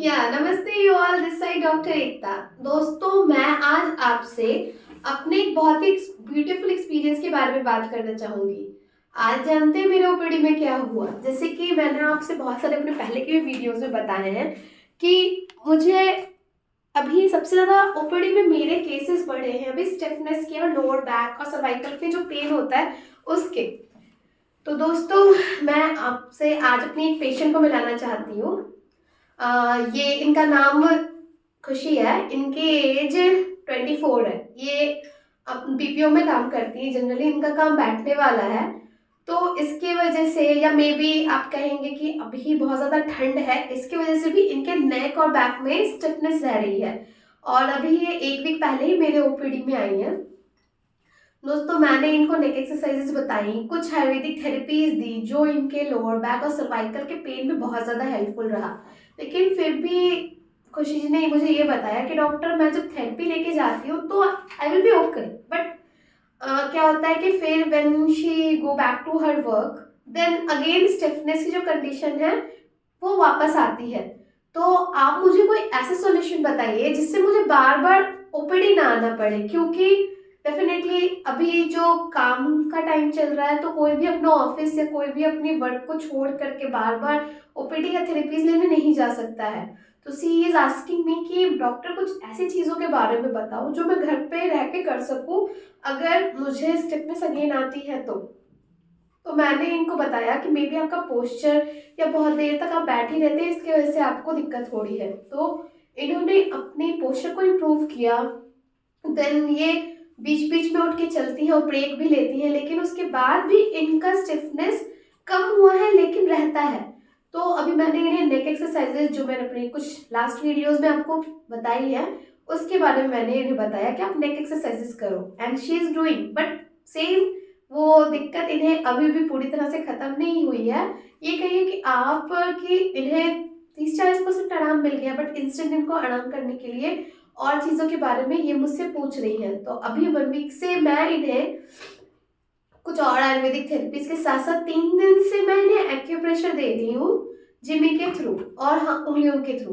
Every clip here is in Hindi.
नमस्ते you all, this side doctor Ekta. दोस्तों, मैं आज आपसे अपने एक बहुत ही ब्यूटीफुल एक्सपीरियंस के बारे में बात करना चाहूंगी। आज जानते हैं मेरे ओपीडी में क्या हुआ। जैसे कि मैंने आपसे बहुत सारे अपने पहले के भी वीडियोस में बताए हैं कि मुझे अभी सबसे ज्यादा ओपीडी में मेरे केसेस बढ़े हैं अभी स्टिफनेस के और लोअर बैक और सर्वाइकल के जो पेन होता है उसके। तो दोस्तों, मैं आपसे आज अपनी एक पेशेंट को मिलाना चाहती हूँ। ये इनका नाम खुशी है। इनकी एज 24 है। ये बीपीओ में काम करती है। जनरली इनका काम बैठने वाला है, तो इसकी वजह से या मे बी आप कहेंगे कि अभी बहुत ज़्यादा ठंड है, इसकी वजह से भी इनके नेक और बैक में स्टिफनेस रह रही है। और अभी ये एक वीक पहले ही मेरे ओपीडी में आई है। दोस्तों, मैंने इनको नेक एक्सरसाइजेस बताई, कुछ आयुर्वेदिक थेरेपीज दी जो इनके लोअर बैक और सर्वाइकल के पेन में बहुत ज़्यादा हेल्पफुल रहा। लेकिन फिर भी खुशी जी ने मुझे ये बताया कि डॉक्टर, मैं जब थेरेपी लेके जाती हूँ तो I will be okay, but क्या होता है कि फिर when she go back to her work then again stiffness की जो कंडीशन है वो वापस आती है। तो आप मुझे कोई ऐसे सॉल्यूशन बताइए जिससे मुझे बार बार ओपीडी ना आना पड़े, क्योंकि डेफिनेटली अभी जो काम का टाइम चल रहा है तो कोई भी अपना ऑफिस या कोई भी अपनी वर्क को छोड़ करके बार बार ओपीडी या थेरेपीज लेने नहीं जा सकता है। तो सी इज आस्किंग मी कि डॉक्टर कुछ ऐसी चीज़ों के बारे में बताओ जो मैं घर पे रह के कर सकूं अगर मुझे स्टिफनेस अगेन आती है तो मैंने इनको बताया कि मे बी आपका पोस्चर या बहुत देर तक आप बैठ ही रहते हैं, इसकी वजह से आपको दिक्कत हो रही है। तो इन्होंने अपने पोस्चर को इम्प्रूव किया। देन ये बीच बीच में उठ के चलती हैं और ब्रेक भी लेती हैं, लेकिन उसके बाद भी इनका स्टिफनेस कम हुआ है लेकिन रहता है। तो अभी मैंने इन्हें नेक एक्सरसाइजेज जो मैंने अपने कुछ लास्ट वीडियोस में आपको बताई है उसके बारे में मैंने इन्हें बताया कि आप नेक एक्सरसाइजेज करो, and she is doing, but same वो दिक्कत इन्हें अभी भी पूरी तरह से खत्म नहीं हुई है। ये कहिए कि आप कि इन्हें 30-40% आराम मिल गया, बट इंस्टेंट इनको आराम करने के लिए और चीज़ों के बारे में ये मुझसे पूछ रही हैं। तो अभी 1 वीक से मैं इन्हें कुछ और आयुर्वेदिक थेरेपीज के साथ साथ 3 दिन से मैं इन्हें एक्यूप्रेशर दे रही हूँ, जिमी के थ्रू और हाँ उंगलियों के थ्रू।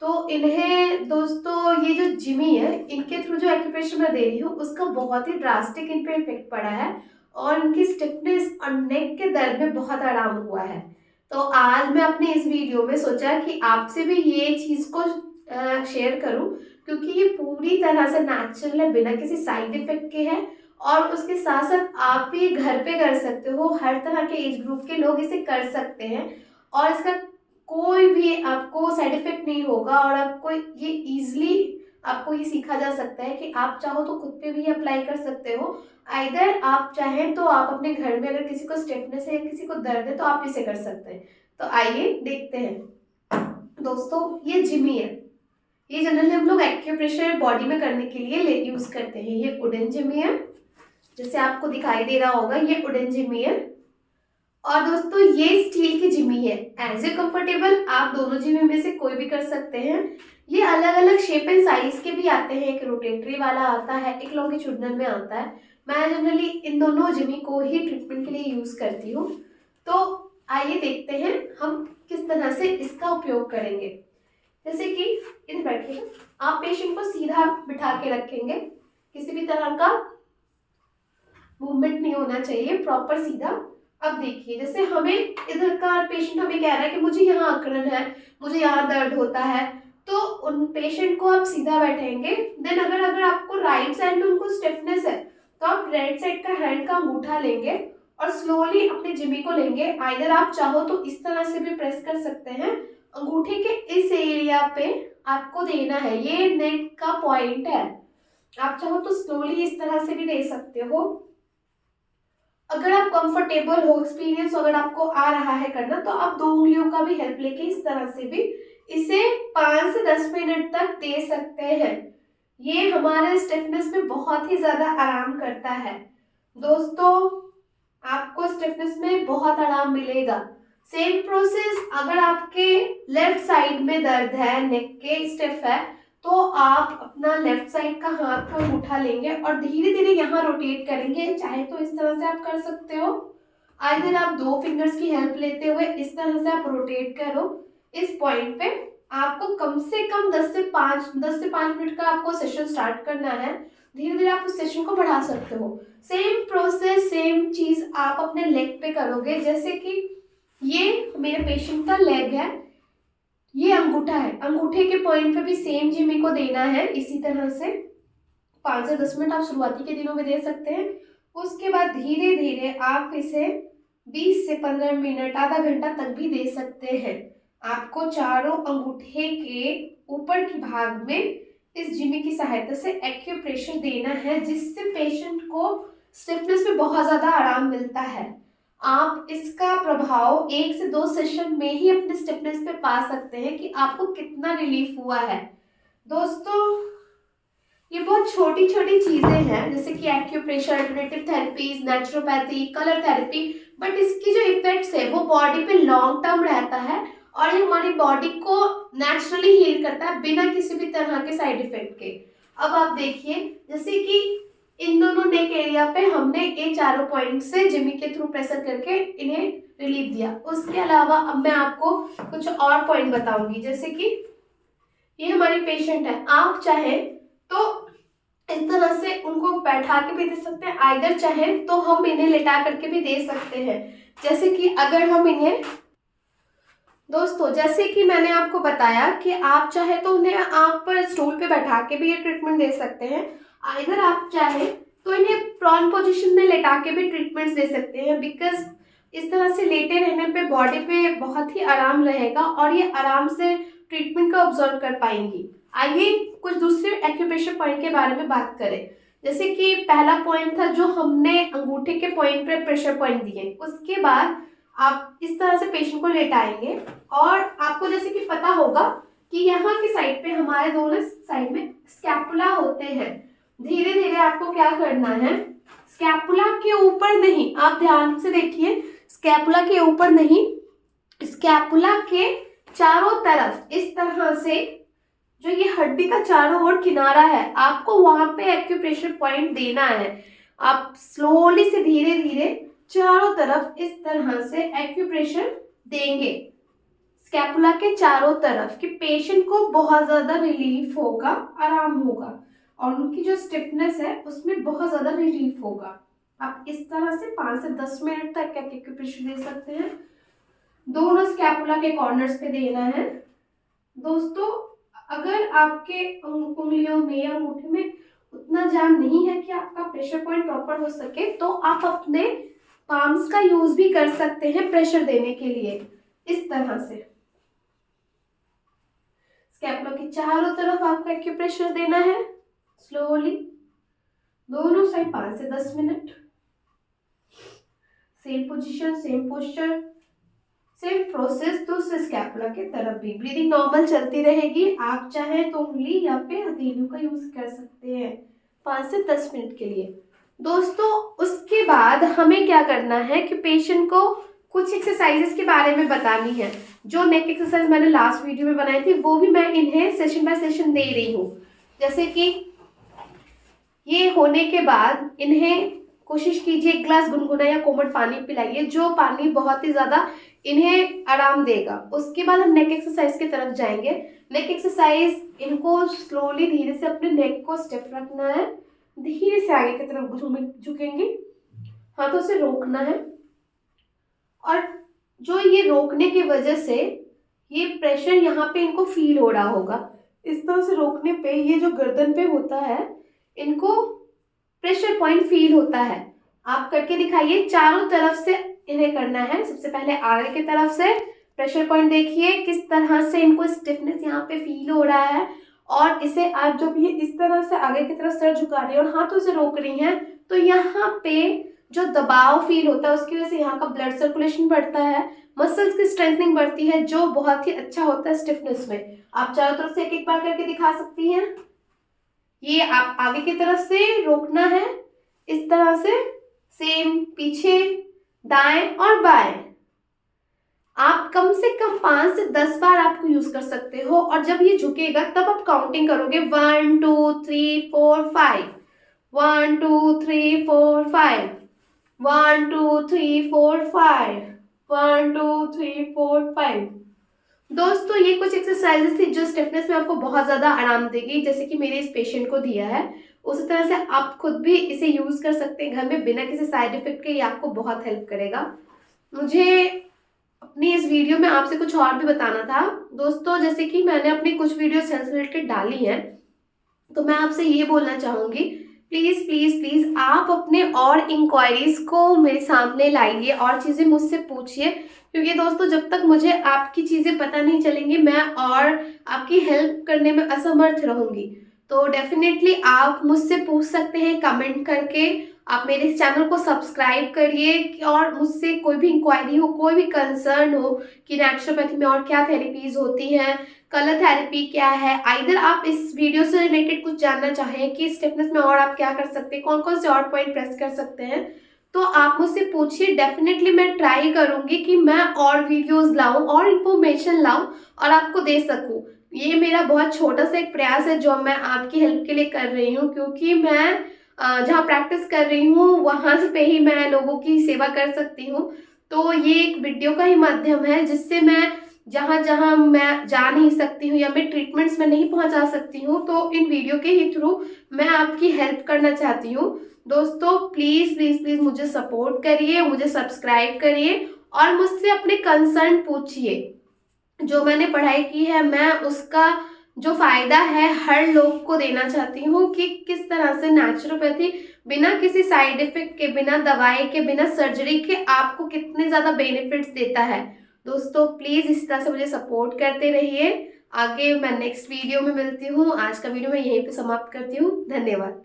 तो इन्हें दोस्तों, ये जो जिमी है इनके थ्रू जो एक्यूप्रेशर मैं दे रही हूँ उसका बहुत ही ड्रास्टिक इन पे इफेक्ट पड़ा है और इनकी स्टिफनेस और नेक के दर्द में बहुत आराम हुआ है। तो आज मैं अपने इस वीडियो में सोचा कि आपसे भी ये चीज़ को शेयर करूं, क्योंकि ये पूरी तरह से नेचुरल है, बिना किसी साइड इफेक्ट के है। और उसके साथ साथ आप ये घर पे कर सकते हो, हर तरह के एज ग्रुप के लोग इसे कर सकते हैं और इसका कोई भी आपको साइड इफेक्ट नहीं होगा। और आपको ये इजीली आपको ये सीखा जा सकता है कि आप चाहो तो खुद पे भी अप्लाई कर सकते हो। आइदर आप चाहें तो आप अपने घर में अगर किसी को स्टिफनेस है या किसी को दर्द है तो आप इसे कर सकते हैं। तो आइए देखते हैं। दोस्तों, ये जिमी है। ये जनरली हम लोग एक्यूप्रेशर बॉडी में करने के लिए यूज करते हैं। ये वुडन जिमी है, जैसे आपको दिखाई दे रहा होगा, ये वुडन जिमी है। और दोस्तों, ये स्टील की जिमी है। एज ए कंफर्टेबल आप दोनों जिमी में से कोई भी कर सकते हैं। ये अलग अलग शेप एंड साइज के भी आते हैं, एक रोटेटरी वाला आता है, एक लॉन्गिट्यूडनल में आता है। मैं जनरली इन दोनों जिमी को ही ट्रीटमेंट के लिए यूज करती हूँ। तो आइए देखते हैं हम किस तरह से इसका उपयोग करेंगे। जैसे कि इधर बैठिएगा, आप पेशेंट को सीधा बिठा के रखेंगे, किसी भी तरह का मूवमेंट नहीं होना चाहिए, प्रॉपर सीधा। अब देखिए, जैसे हमें इधर का पेशेंट हमें कह रहा है कि मुझे यहाँ अकड़न है, मुझे यहाँ दर्द होता है, तो उन पेशेंट को आप सीधा बैठेंगे। देन अगर अगर आपको राइट साइड में उनको स्टिफनेस है तो आप राइट साइड का हैंड का अंगूठा लेंगे और स्लोली अपने जिमी को लेंगे। आइदर आप चाहो तो इस तरह से भी प्रेस कर सकते हैं, अंगूठे के इस एरिया पे आपको देना है, ये नेक का पॉइंट है। आप चाहो तो स्लोली इस तरह से भी दे सकते हो। अगर आप कंफर्टेबल हो, एक्सपीरियंस अगर आपको आ रहा है करना, तो आप 2 उंगलियों का भी हेल्प लेके इस तरह से भी इसे 5 से 10 मिनट तक दे सकते हैं। ये हमारे स्टिफनेस में बहुत ही ज्यादा आराम करता है। दोस्तों, आपको स्टिफनेस में बहुत आराम मिलेगा। सेम प्रोसेस अगर आपके लेफ्ट साइड में दर्द है, नेक के स्टिफ है, तो आप अपना लेफ्ट साइड का हाथ का अंगूठा लेंगे और धीरे धीरे यहाँ रोटेट करेंगे। चाहे तो इस तरह से आप कर सकते हो, आइदर आप 2 फिंगर्स की हेल्प लेते हुए इस तरह से आप रोटेट करो इस पॉइंट पे। आपको कम से कम 10 से 5 मिनट का आपको सेशन स्टार्ट करना है। धीरे धीरे आप उस सेशन को बढ़ा सकते हो। सेम प्रोसेस, सेम चीज आप अपने लेग पे करोगे। जैसे कि ये मेरे पेशेंट का लेग है, ये अंगूठा है, अंगूठे के पॉइंट पे भी सेम जिमी को देना है। इसी तरह से 5 से 10 मिनट आप शुरुआती के दिनों में दे सकते हैं। उसके बाद धीरे धीरे आप इसे 20 से 15 मिनट, आधा घंटा तक भी दे सकते हैं। आपको चारों अंगूठे के ऊपर की भाग में इस जिमी की सहायता से एक्यूप्रेशर देना है, जिससे पेशेंट को स्टिफनेस में बहुत ज़्यादा आराम मिलता है। आप इसका प्रभाव 1 से 2 सेशन में ही अपने स्टिफनेस पे पा सकते हैं कि आपको कितना रिलीफ हुआ है। दोस्तों, ये बहुत छोटी छोटी चीजें हैं, जैसे कि acupressure, alternative therapies, naturopathy, colour therapy, but इसकी जो इफेक्ट्स है वो बॉडी पे लॉन्ग टर्म रहता है और ये हमारी बॉडी को नेचुरली हील करता है बिना किसी भी तरह के साइड इफेक्ट के। अब आप देखिए, जैसे कि इन दोनों नेक एरिया पे हमने ये चारों पॉइंट से जिमी के थ्रू प्रेशर करके इन्हें रिलीफ दिया। उसके अलावा अब मैं आपको कुछ और पॉइंट बताऊंगी। जैसे कि ये हमारी पेशेंट है, आप चाहे तो इस तरह से उनको बैठा के भी दे सकते हैं, आइदर चाहे तो हम इन्हें लेटा करके भी दे सकते हैं। जैसे कि अगर हम इन्हें, दोस्तों जैसे कि मैंने आपको बताया कि आप चाहे तो उन्हें आप स्टूल पे बैठा के भी ये ट्रीटमेंट दे सकते हैं, आइदर आप चाहे तो इन्हें प्रॉन पोजीशन में लेटा के भी ट्रीटमेंट्स दे सकते हैं। बिकॉज इस तरह से लेटे रहने पे बॉडी पे बहुत ही आराम रहेगा और ये आराम से ट्रीटमेंट को ऑब्जर्व कर पाएंगी। आइए कुछ दूसरे एक्यूप्रेशर पॉइंट के बारे में बात करें। जैसे कि पहला पॉइंट था जो हमने अंगूठे के पॉइंट पे प्रेशर पॉइंट दिए। उसके बाद आप इस तरह से पेशेंट को लेटाएंगे और आपको जैसे कि पता होगा कि यहाँ की साइड पे हमारे दोनों साइड में स्कैपुला होते हैं। धीरे धीरे आपको क्या करना है, स्कैपुला के ऊपर नहीं, आप ध्यान से देखिए, स्कैपुला के ऊपर नहीं, स्कैपुला के चारों तरफ इस तरह से जो ये हड्डी का चारों ओर किनारा है, आपको वहां पे एक्यूप्रेशर पॉइंट देना है। आप स्लोली से धीरे धीरे चारों तरफ इस तरह से एक्यूप्रेशर देंगे स्कैपुला के चारों तरफ, कि पेशेंट को बहुत ज्यादा रिलीफ होगा, आराम होगा और उनकी जो स्टिफनेस है उसमें बहुत ज्यादा रिलीफ होगा। आप इस तरह से 5 से 10 मिनट तक एक्यूप्रेशर दे सकते हैं। दोनों स्कैपुला के कॉर्नर्स पे देना है। दोस्तों, अगर आपके उंगलियों में या अंगूठे में उतना जाम नहीं है कि आपका प्रेशर पॉइंट प्रॉपर हो सके, तो आप अपने पाम्स का यूज भी कर सकते हैं प्रेशर देने के लिए। इस तरह से स्कैपुला के चारों तरफ आपको एक्यूप्रेशर देना है स्लोली, दोनों साइड 5 से 10 minute. Same position, same posture, same process दूसरे स्कैपुला के तरफ भी। ब्रीदिंग नॉर्मल चलती रहेगी। आप चाहे तो उंगली या फिर हथेलियों का यूज कर सकते हैं 5 से 10 मिनट के लिए। दोस्तों, उसके बाद हमें क्या करना है कि पेशेंट को कुछ एक्सरसाइजेस के बारे में बतानी है। जो नेक एक्सरसाइज मैंने लास्ट वीडियो में बनाई थी वो भी मैं इन्हें सेशन बाय सेशन दे रही हूँ। जैसे कि ये होने के बाद इन्हें कोशिश कीजिए 1 गिलास गुनगुना या कोमल पानी पिलाइए, जो पानी बहुत ही ज़्यादा इन्हें आराम देगा। उसके बाद हम नेक एक्सरसाइज की तरफ जाएंगे। नेक एक्सरसाइज, इनको स्लोली धीरे से अपने नेक को स्टिफ रखना है, धीरे से आगे की तरफ झुकेंगे, हाथों से रोकना है और जो ये रोकने की वजह से ये प्रेशर यहाँ पे इनको फील हो रहा होगा। इस तरह से रोकने पे ये जो गर्दन पे होता है इनको प्रेशर पॉइंट फील होता है। आप करके दिखाइए, चारों तरफ से इन्हें करना है। सबसे पहले आगे की तरफ से प्रेशर पॉइंट देखिए किस तरह से इनको स्टिफनेस यहाँ पे फील हो रहा है, और इसे आप जब ये इस तरह से आगे की तरफ सर झुका रही है और हाथों से रोक रही हैं तो यहाँ पे जो दबाव फील होता है उसकी वजह से यहाँ का ब्लड सर्कुलेशन बढ़ता है, मसल्स की स्ट्रेंथनिंग बढ़ती है, जो बहुत ही अच्छा होता है स्टिफनेस में। आप चारों तरफ से एक एक बार करके दिखा सकती हैं। ये आप आगे की तरफ से रोकना है इस तरह से, सेम पीछे, दाएं और बाएं। आप कम से कम 5 से 10 बार आपको यूज कर सकते हो और जब ये झुकेगा तब आप काउंटिंग करोगे 1 2 3 4 5, 1 2 3 4 5, 1 2 3 4 5, 1 2 3 4 5। दोस्तों ये कुछ एक्सरसाइजेस थी जो स्टिफनेस में आपको बहुत ज़्यादा आराम देगी, जैसे कि मेरे इस पेशेंट को दिया है। उसी तरह से आप खुद भी इसे यूज़ कर सकते हैं घर में बिना किसी साइड इफ़ेक्ट के। ये आपको बहुत हेल्प करेगा। मुझे अपनी इस वीडियो में आपसे कुछ और भी बताना था। दोस्तों जैसे कि मैंने अपनी कुछ वीडियोस हेल्थ से रिलेटेड डाली हैं, तो मैं आपसे ये बोलना चाहूँगी, प्लीज़ प्लीज़ प्लीज़ आप अपने और इंक्वायरीज़ को मेरे सामने लाइए और चीज़ें मुझसे पूछिए, क्योंकि दोस्तों जब तक मुझे आपकी चीज़ें पता नहीं चलेंगी मैं और आपकी हेल्प करने में असमर्थ रहूँगी। तो डेफ़िनेटली आप मुझसे पूछ सकते हैं कमेंट करके। आप मेरे इस चैनल को सब्सक्राइब करिए और मुझसे कोई भी इंक्वायरी हो, कोई भी कंसर्न हो कि नेचुरोपैथी में और क्या थेरेपीज़ होती हैं, कलर थेरेपी क्या है, आइदर आप इस वीडियो से रिलेटेड कुछ जानना चाहें कि स्टिफनेस में और आप क्या कर सकते हैं, कौन कौन से और पॉइंट प्रेस कर सकते हैं, तो आप मुझसे पूछिए। डेफिनेटली मैं ट्राई करूंगी कि मैं और वीडियोस लाऊं और इन्फॉर्मेशन लाऊं और आपको दे सकूं। ये मेरा बहुत छोटा सा एक प्रयास है जो मैं आपकी हेल्प के लिए कर रही हूँ, क्योंकि मैं जहाँ प्रैक्टिस कर रही हूँ वहाँ से पे ही मैं लोगों की सेवा कर सकती हूँ। तो ये एक वीडियो का ही माध्यम है जिससे मैं जहाँ जहाँ मैं जा नहीं सकती हूँ या मैं ट्रीटमेंट्स में नहीं पहुँचा सकती हूँ, तो इन वीडियो के ही थ्रू मैं आपकी हेल्प करना चाहती हूँ। दोस्तों प्लीज़ प्लीज़ प्लीज़ मुझे सपोर्ट करिए, मुझे सब्सक्राइब करिए और मुझसे अपने कंसर्न पूछिए। जो मैंने पढ़ाई की है मैं उसका जो फ़ायदा है हर लोग को देना चाहती हूँ कि किस तरह से नेचुरोपैथी बिना किसी साइड इफ़ेक्ट के, बिना दवाई के, बिना सर्जरी के आपको कितने ज़्यादा बेनिफिट्स देता है। दोस्तों प्लीज़ इस तरह से मुझे सपोर्ट करते रहिए। आगे मैं नेक्स्ट वीडियो में मिलती हूँ। आज का वीडियो मैं यहीं पे समाप्त करती हूँ। धन्यवाद।